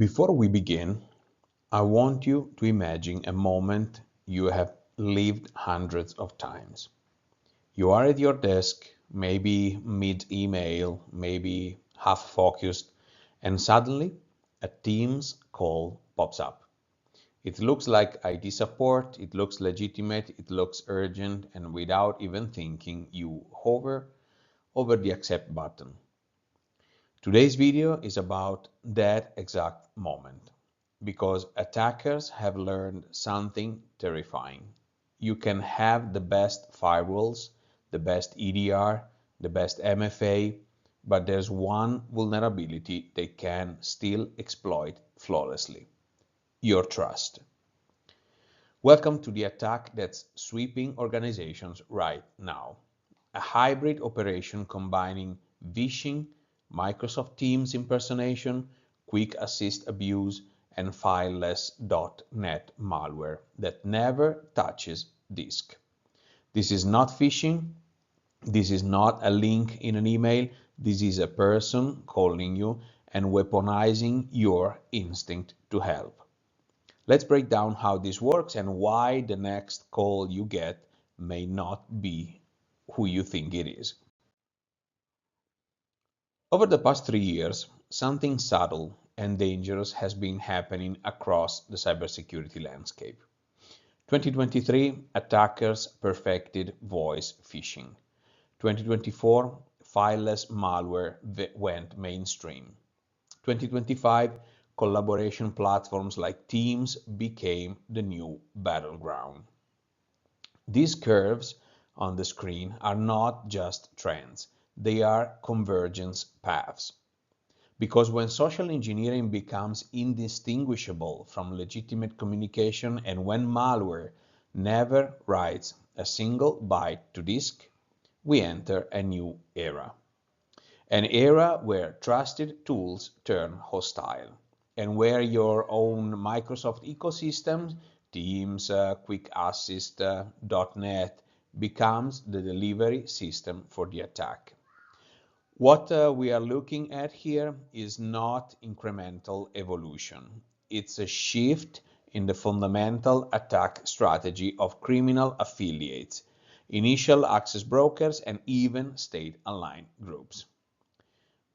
Before we begin, I want you to imagine a moment you have lived hundreds of times. You are at your desk, maybe mid-email, maybe half-focused, and suddenly a Teams call pops up. It looks like IT support, it looks legitimate, it looks urgent, and without even thinking, you hover over the accept button. Today's video is about that exact moment because attackers have learned something terrifying. You can have the best firewalls, the best EDR, the best MFA, but there's one vulnerability they can still exploit flawlessly: your trust. Welcome to the attack that's sweeping organizations right now. A hybrid operation combining vishing, Microsoft Teams impersonation, quick assist abuse, and fileless.net malware that never touches disk. This is not phishing. This is not a link in an email. This is a person calling you and weaponizing your instinct to help. Let's break down how this works and why the next call you get may not be who you think it is. Over the past 3 years, something subtle and dangerous has been happening across the cybersecurity landscape. 2023, attackers perfected voice phishing. 2024, fileless malware went mainstream. 2025, collaboration platforms like Teams became the new battleground. These curves on the screen are not just trends, they are convergence paths. Because when social engineering becomes indistinguishable from legitimate communication and when malware never writes a single byte to disk, we enter a new era. An era where trusted tools turn hostile and where your own Microsoft ecosystem, Teams, Quick Assist, .NET, becomes the delivery system for the attack. What we are looking at here is not incremental evolution. It's a shift in the fundamental attack strategy of criminal affiliates, initial access brokers, and even state-aligned groups.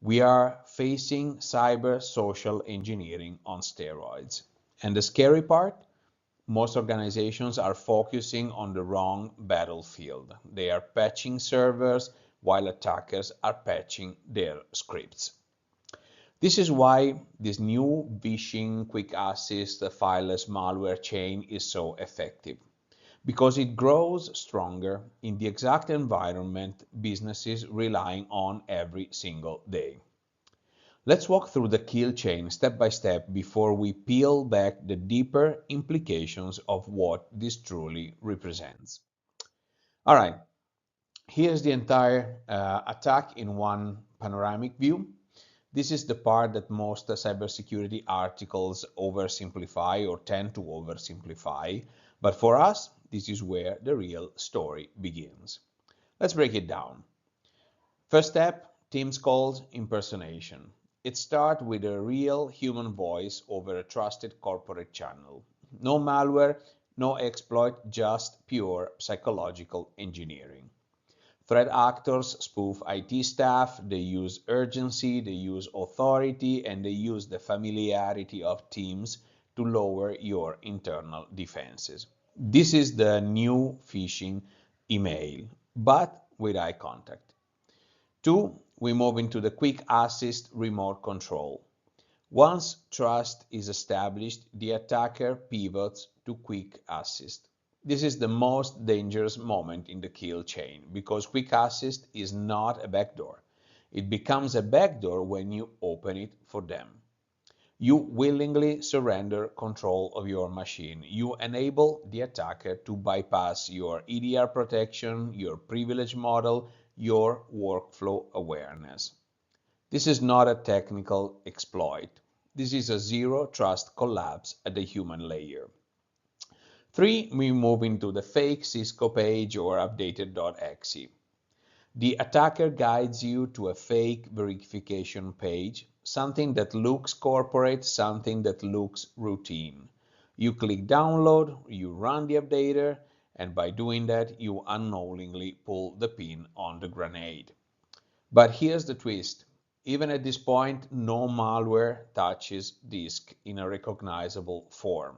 We are facing cyber social engineering on steroids. And the scary part? Most organizations are focusing on the wrong battlefield. They are patching servers while attackers are patching their scripts. This is why this new vishing, quick assist, fileless malware chain is so effective. Because it grows stronger in the exact environment businesses relying on every single day. Let's walk through the kill chain step by step before we peel back the deeper implications of what this truly represents. All right, here's the entire attack in one panoramic view. This is the part that most cybersecurity articles oversimplify or tend to oversimplify, but for us, this is where the real story begins. Let's break it down. First step, Teams calls impersonation. It starts with a real human voice over a trusted corporate channel. No malware, no exploit, just pure psychological engineering. Threat actors spoof IT staff, they use urgency, they use authority, and they use the familiarity of Teams to lower your internal defenses. This is the new phishing email, but with eye contact. 2, we move into the quick assist remote control. Once trust is established, the attacker pivots to quick assist. This is the most dangerous moment in the kill chain because quick assist is not a backdoor. It becomes a backdoor when you open it for them. You willingly surrender control of your machine. You enable the attacker to bypass your EDR protection, your privilege model, your workflow awareness. This is not a technical exploit. This is a zero trust collapse at the human layer. 3, we move into the fake Cisco page or updated.exe. The attacker guides you to a fake verification page, something that looks corporate, something that looks routine. You click download, you run the updater, and by doing that, you unknowingly pull the pin on the grenade. But here's the twist. Even at this point, no malware touches disk in a recognizable form.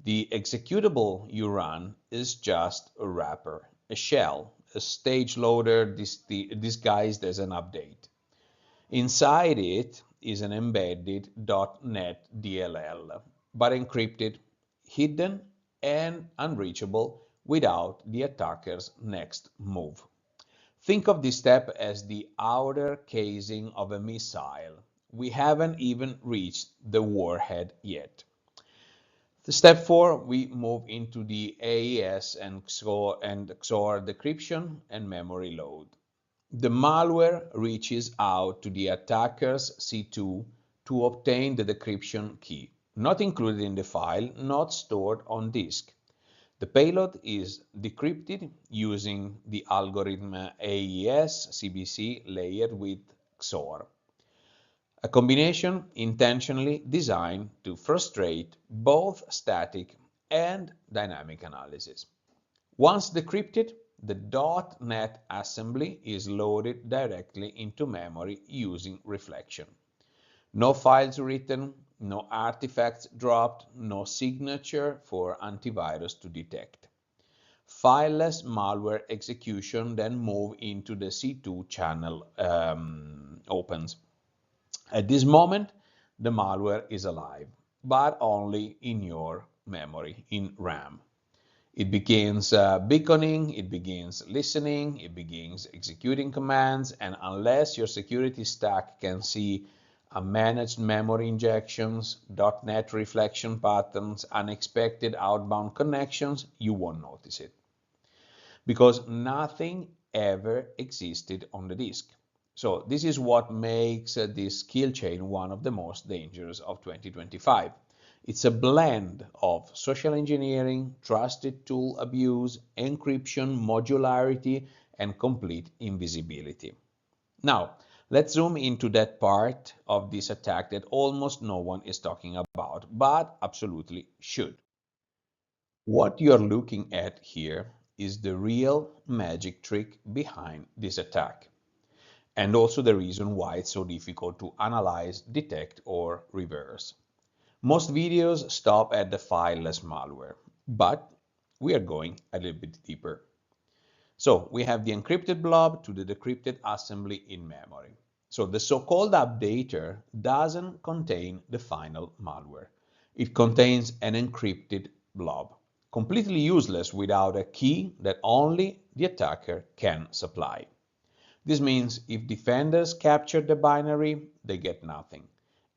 The executable you run is just a wrapper, a shell, a stage loader disguised as an update. Inside it is an embedded .NET DLL, but encrypted, hidden, and unreachable without the attacker's next move. Think of this step as the outer casing of a missile. We haven't even reached the warhead yet. Step 4, we move into the AES and XOR decryption and memory load. The malware reaches out to the attacker's C2 to obtain the decryption key, not included in the file, not stored on disk. The payload is decrypted using the algorithm AES-CBC layered with XOR. A combination intentionally designed to frustrate both static and dynamic analysis. Once decrypted, the .NET assembly is loaded directly into memory using reflection. No files written, no artifacts dropped, no signature for antivirus to detect. Fileless malware execution then move into the C2 channel opens. At this moment, the malware is alive, but only in your memory, in RAM. It begins beaconing, it begins listening, it begins executing commands, and unless your security stack can see managed memory injections, .NET reflection patterns, unexpected outbound connections, you won't notice it. Because nothing ever existed on the disk. So this is what makes this kill chain one of the most dangerous of 2025. It's a blend of social engineering, trusted tool abuse, encryption, modularity, and complete invisibility. Now, let's zoom into that part of this attack that almost no one is talking about, but absolutely should. What you're looking at here is the real magic trick behind this attack, and also the reason why it's so difficult to analyze, detect, or reverse. Most videos stop at the fileless malware, but we are going a little bit deeper. So we have the encrypted blob to the decrypted assembly in memory. So the so-called updater doesn't contain the final malware. It contains an encrypted blob, completely useless without a key that only the attacker can supply. This means if defenders capture the binary, they get nothing.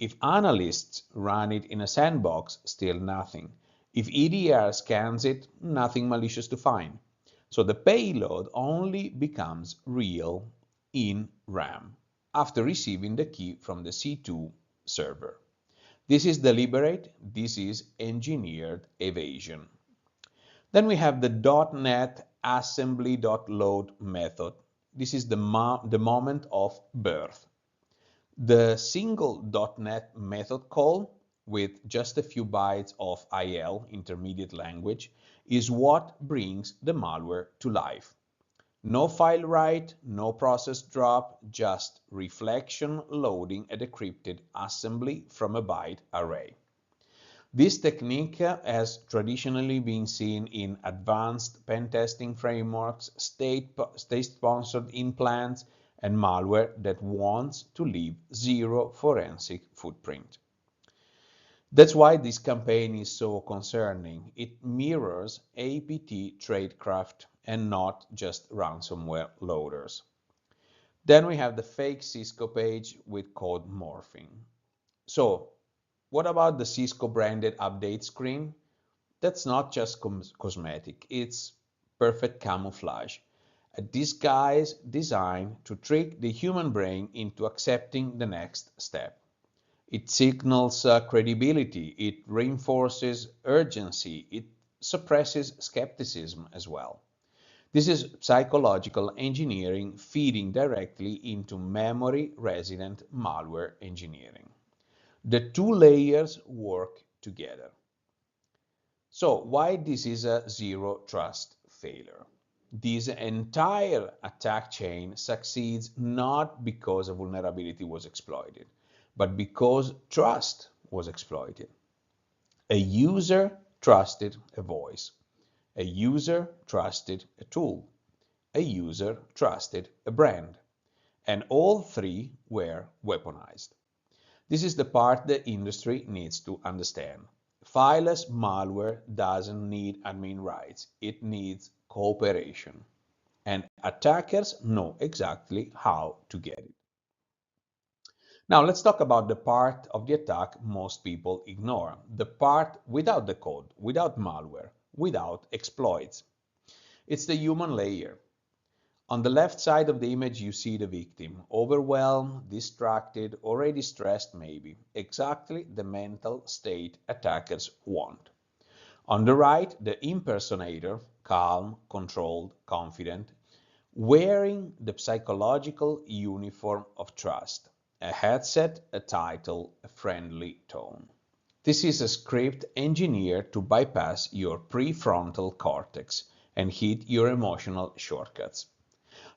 If analysts run it in a sandbox, still nothing. If EDR scans it, nothing malicious to find. So the payload only becomes real in RAM after receiving the key from the C2 server. This is deliberate, this is engineered evasion. Then we have the .NET assembly.load method. This is the moment of birth. The single .NET method call with just a few bytes of IL, intermediate language, is what brings the malware to life. No file write, no process drop, just reflection loading a decrypted assembly from a byte array. This technique has traditionally been seen in advanced pen testing frameworks, state-sponsored implants, and malware that wants to leave zero forensic footprint. That's why this campaign is so concerning. It mirrors APT tradecraft and not just ransomware loaders. Then we have the fake Cisco page with code morphing. So, what about the Cisco branded update screen? That's not just cosmetic, it's perfect camouflage. A disguise designed to trick the human brain into accepting the next step. It signals credibility, it reinforces urgency, it suppresses skepticism as well. This is psychological engineering feeding directly into memory resident malware engineering. The two layers work together. So why this is a zero trust failure? This entire attack chain succeeds not because a vulnerability was exploited, but because trust was exploited. A user trusted a voice. A user trusted a tool. A user trusted a brand. And all three were weaponized. This is the part the industry needs to understand. Fileless malware doesn't need admin rights. It needs cooperation. And attackers know exactly how to get it. Now let's talk about the part of the attack most people ignore. The part without the code, without malware, without exploits. It's the human layer. On the left side of the image, you see the victim, overwhelmed, distracted, already stressed maybe, exactly the mental state attackers want. On the right, the impersonator, calm, controlled, confident, wearing the psychological uniform of trust, a headset, a title, a friendly tone. This is a script engineered to bypass your prefrontal cortex and hit your emotional shortcuts.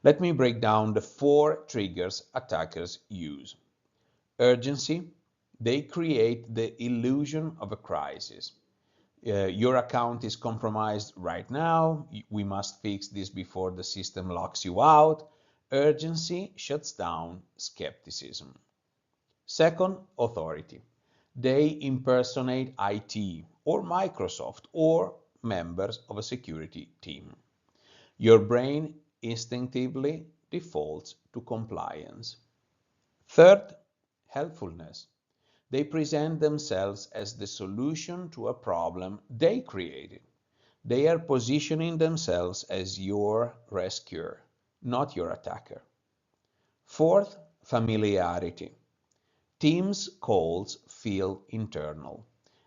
Let me break down the 4 triggers attackers use. Urgency. They create the illusion of a crisis. Your account is compromised right now. We must fix this before the system locks you out. Urgency shuts down skepticism. Second, authority. They impersonate IT or Microsoft or members of a security team. Your brain instinctively defaults to compliance. Third, helpfulness. They present themselves as the solution to a problem they created. They are positioning themselves as your rescuer, not your attacker. Fourth, familiarity. Teams calls feel internal,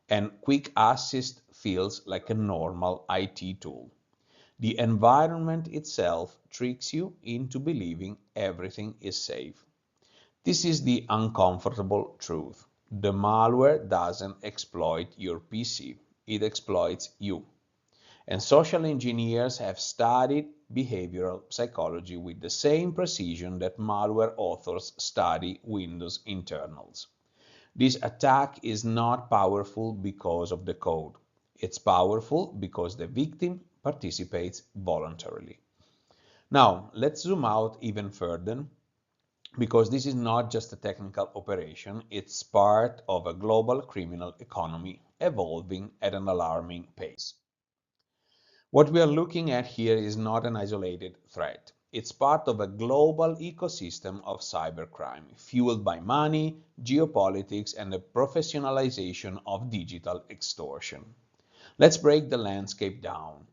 and quick assist feels like a normal IT tool. The environment itself tricks you into believing everything is safe. This is the uncomfortable truth. The malware doesn't exploit your PC, it exploits you. And social engineers have studied behavioral psychology with the same precision that malware authors study Windows internals. This attack is not powerful because of the code. It's powerful because the victim participates voluntarily. Now, let's zoom out even further because this is not just a technical operation, it's part of a global criminal economy evolving at an alarming pace. What we are looking at here is not an isolated threat. It's part of a global ecosystem of cybercrime, fueled by money, geopolitics, and the professionalization of digital extortion. Let's break the landscape down.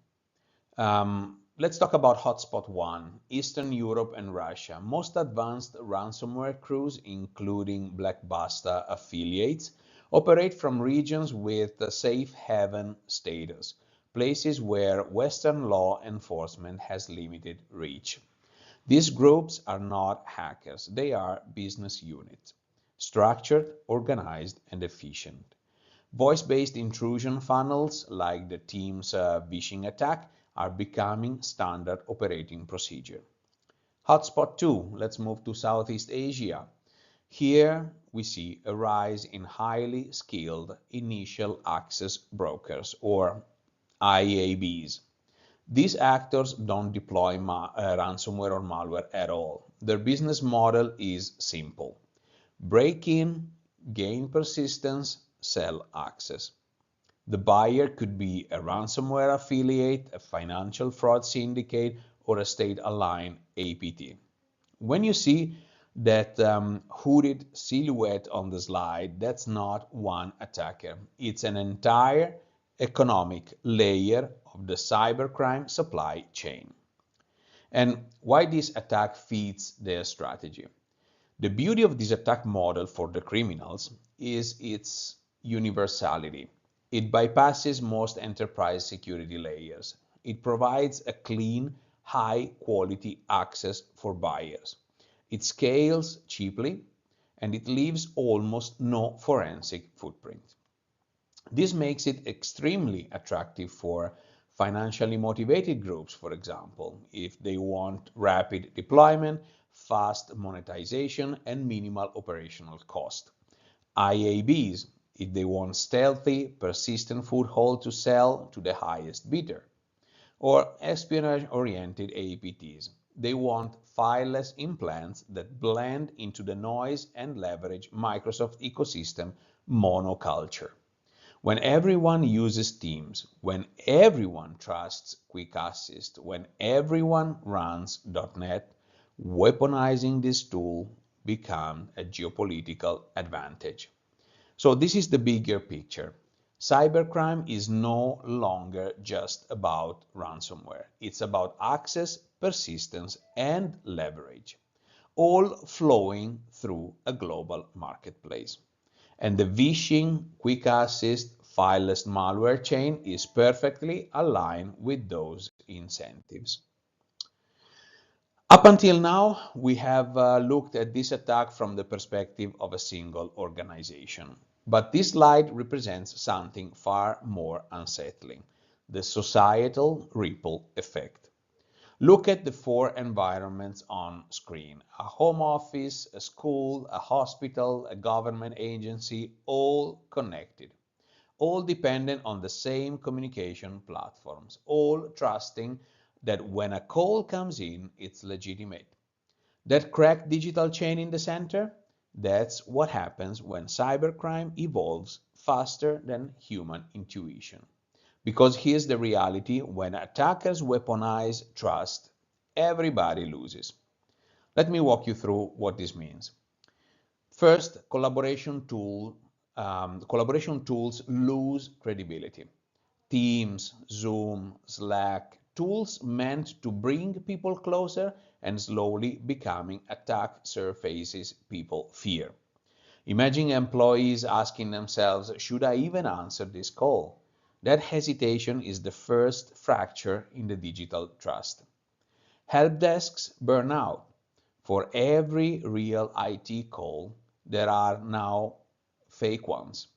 Let's talk about Hotspot 1, Eastern Europe and Russia. Most advanced ransomware crews, including Blackbuster affiliates, operate from regions with a safe haven status, places where Western law enforcement has limited reach. These groups are not hackers, they are business units, structured, organized, and efficient. Voice-based intrusion funnels, like the team's vishing attack, are becoming standard operating procedure. Hotspot 2, let's move to Southeast Asia. Here we see a rise in highly skilled initial access brokers, or IABs. These actors don't deploy ransomware or malware at all. Their business model is simple. Break in, gain persistence, sell access. The buyer could be a ransomware affiliate, a financial fraud syndicate, or a state-aligned APT. When you see that hooded silhouette on the slide, that's not one attacker. It's an entire economic layer of the cybercrime supply chain. And why this attack feeds their strategy? The beauty of this attack model for the criminals is its universality. It bypasses most enterprise security layers. It provides a clean, high-quality access for buyers. It scales cheaply, and it leaves almost no forensic footprint. This makes it extremely attractive for financially motivated groups, for example, if they want rapid deployment, fast monetization, and minimal operational cost. IABs, if they want stealthy, persistent foothold to sell to the highest bidder. Or espionage-oriented APTs. They want fileless implants that blend into the noise and leverage Microsoft ecosystem monoculture. When everyone uses Teams, when everyone trusts Quick Assist, when everyone runs .NET, weaponizing this tool becomes a geopolitical advantage. So this is the bigger picture. Cybercrime is no longer just about ransomware. It's about access, persistence, and leverage, all flowing through a global marketplace. And the vishing, quick assist, fileless malware chain is perfectly aligned with those incentives. Up until now, we have looked at this attack from the perspective of a single organization. But this slide represents something far more unsettling, the societal ripple effect. Look at the four environments on screen: a home office, a school, a hospital, a government agency, all connected, all dependent on the same communication platforms, all trusting that when a call comes in, it's legitimate. That cracked digital chain in the center, that's what happens when cybercrime evolves faster than human intuition. Because here's the reality: when attackers weaponize trust, everybody loses. Let me walk you through what this means. First, collaboration tools lose credibility. Teams, Zoom, Slack, tools meant to bring people closer and slowly becoming attack surfaces people fear. Imagine employees asking themselves, should I even answer this call? That hesitation is the first fracture in the digital trust. Help desks burn out. For every real IT call, there are now fake ones.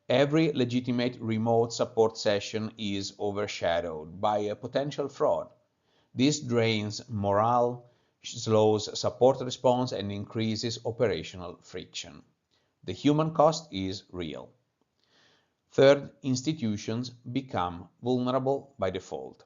Every legitimate remote support session is overshadowed by a potential fraud. This drains morale, slows support response, and increases operational friction. The human cost is real. Third, institutions become vulnerable by default.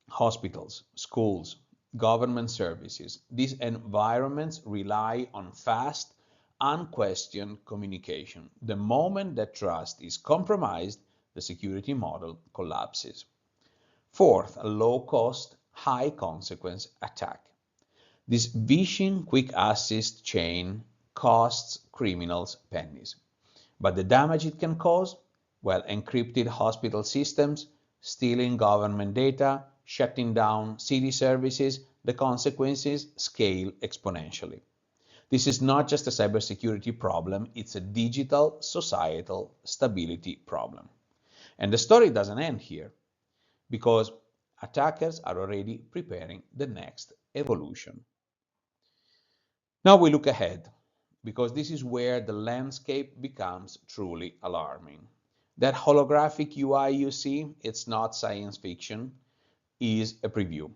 Hospitals, schools, government services, these environments rely on fast, unquestioned communication. The moment that trust is compromised, the security model collapses. Fourth, a low-cost, high-consequence attack. This vishing quick assist chain costs criminals pennies. But the damage it can cause? Well, encrypted hospital systems, stealing government data, shutting down city services, the consequences scale exponentially. This is not just a cybersecurity problem, it's a digital societal stability problem. And the story doesn't end here, because attackers are already preparing the next evolution. Now we look ahead, because this is where the landscape becomes truly alarming. That holographic UI you see, it's not science fiction, is a preview.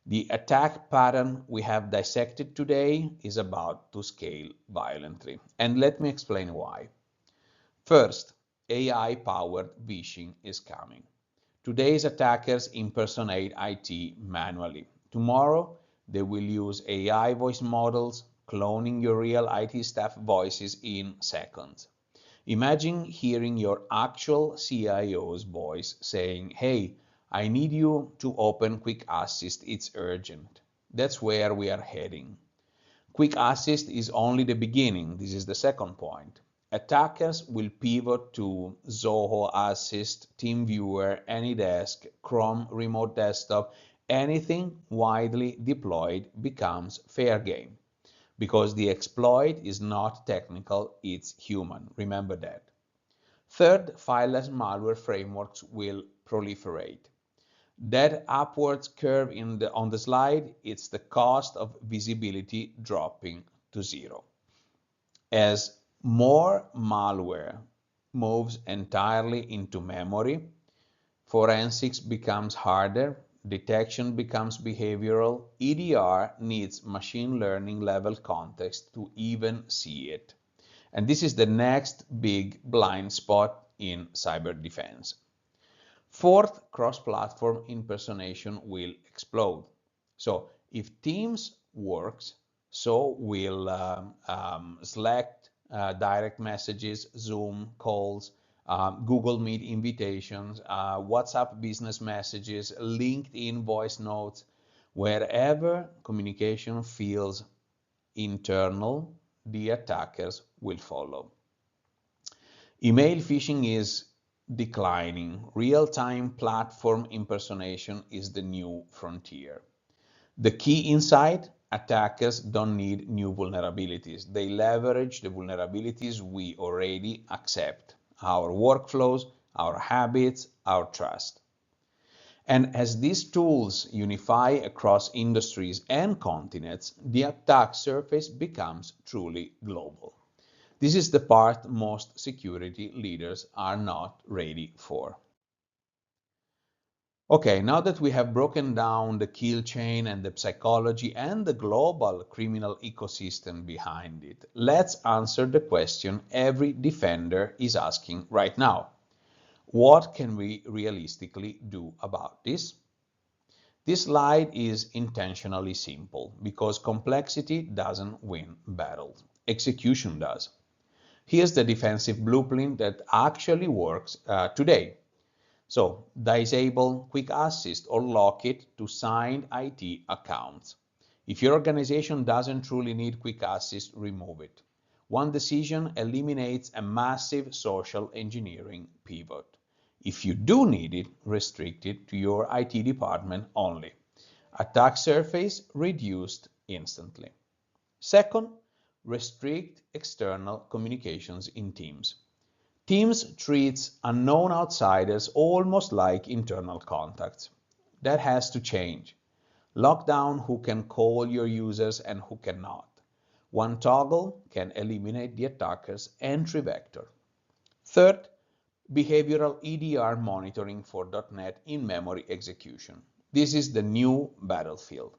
The attack pattern we have dissected today is about to scale violently. And let me explain why. First, AI-powered vishing is coming. Today's attackers impersonate IT manually. Tomorrow, they will use AI voice models, cloning your real IT staff voices in seconds. Imagine hearing your actual CIO's voice saying, hey, I need you to open Quick Assist, it's urgent. That's where we are heading. Quick Assist is only the beginning. This is the second point. Attackers will pivot to Zoho Assist, TeamViewer, AnyDesk, Chrome Remote Desktop. Anything widely deployed becomes fair game, because the exploit is not technical, it's human. Remember that. Third, fileless malware frameworks will proliferate. That upwards curve on the slide, it's the cost of visibility dropping to zero. As more malware moves entirely into memory, forensics becomes harder, detection becomes behavioral, EDR needs machine learning level context to even see it. And this is the next big blind spot in cyber defense. Fourth, cross-platform impersonation will explode. So if Teams works, so will Slack, direct messages, Zoom calls, Google Meet invitations, WhatsApp business messages, LinkedIn voice notes. Wherever communication feels internal, the attackers will follow. Email phishing is declining. Real-time platform impersonation is the new frontier. The key insight: attackers don't need new vulnerabilities. They leverage the vulnerabilities we already accept: our workflows, our habits, our trust. And as these tools unify across industries and continents, the attack surface becomes truly global. This is the part most security leaders are not ready for. Okay, now that we have broken down the kill chain and the psychology and the global criminal ecosystem behind it, let's answer the question every defender is asking right now. What can we realistically do about this? This slide is intentionally simple because complexity doesn't win battles. Execution does. Here's the defensive blueprint that actually works today. So, disable Quick Assist or lock it to signed IT accounts. If your organization doesn't truly need Quick Assist, remove it. One decision eliminates a massive social engineering pivot. If you do need it, restrict it to your IT department only. Attack surface reduced instantly. Second, restrict external communications in Teams. Teams treats unknown outsiders almost like internal contacts. That has to change. Lock down who can call your users and who cannot. One toggle can eliminate the attacker's entry vector. Third, behavioral EDR monitoring for .NET in-memory execution. This is the new battlefield.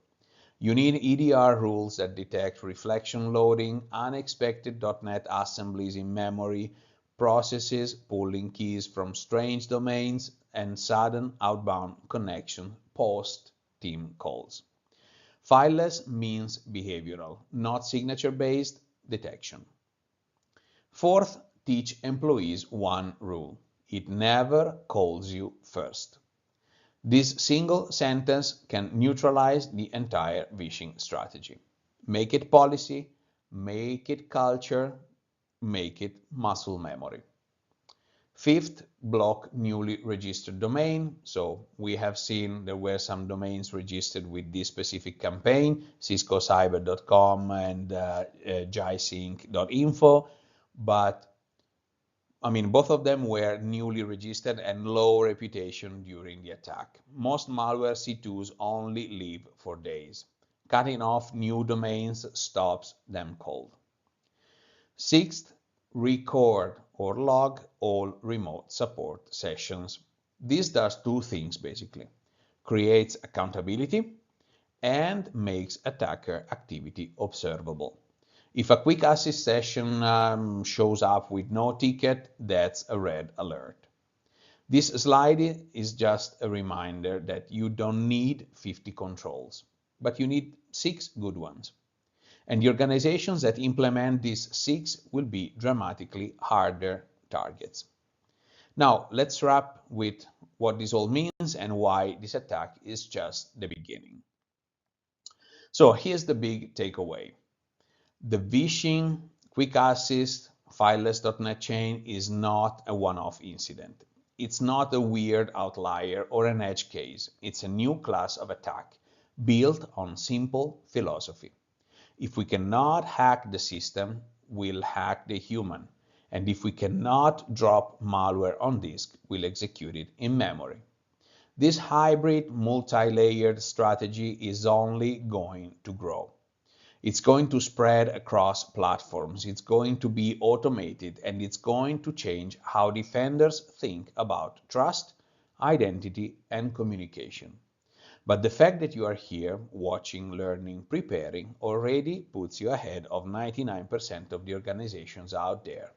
You need EDR rules that detect reflection loading, unexpected .NET assemblies in memory, processes pulling keys from strange domains, and sudden outbound connection post team calls. Fileless means behavioral, not signature-based detection. Fourth, teach employees one rule: it never calls you first. This single sentence can neutralize the entire vishing strategy. Make it policy, make it culture, make it muscle memory. Fifth, block newly registered domain. So we have seen there were some domains registered with this specific campaign, ciscocyber.com and jisync.info, but both of them were newly registered and low reputation during the attack. Most malware C2s only live for days. Cutting off new domains stops them cold. Sixth, record or log all remote support sessions. This does two things basically: creates accountability and makes attacker activity observable. If a quick assist session shows up with no ticket, that's a red alert. This slide is just a reminder that you don't need 50 controls, but you need 6 good ones. And the organizations that implement these 6 will be dramatically harder targets. Now, let's wrap with what this all means and why this attack is just the beginning. So here's the big takeaway. The vishing, quick assist, fileless.net chain is not a one-off incident. It's not a weird outlier or an edge case. It's a new class of attack built on simple philosophy. If we cannot hack the system, we'll hack the human. And if we cannot drop malware on disk, we'll execute it in memory. This hybrid, multi-layered strategy is only going to grow. It's going to spread across platforms, it's going to be automated, and it's going to change how defenders think about trust, identity, and communication. But the fact that you are here, watching, learning, preparing, already puts you ahead of 99% of the organizations out there.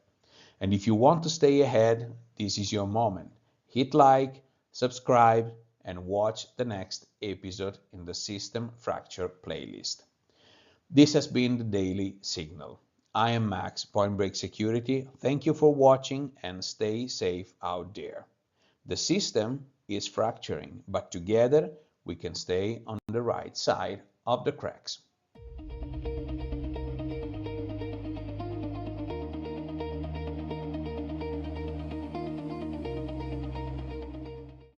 And if you want to stay ahead, this is your moment. Hit like, subscribe, and watch the next episode in the System Fracture playlist. This has been the Daily Signal. I am Max, Point Break Security. Thank you for watching and stay safe out there. The system is fracturing, but together we can stay on the right side of the cracks.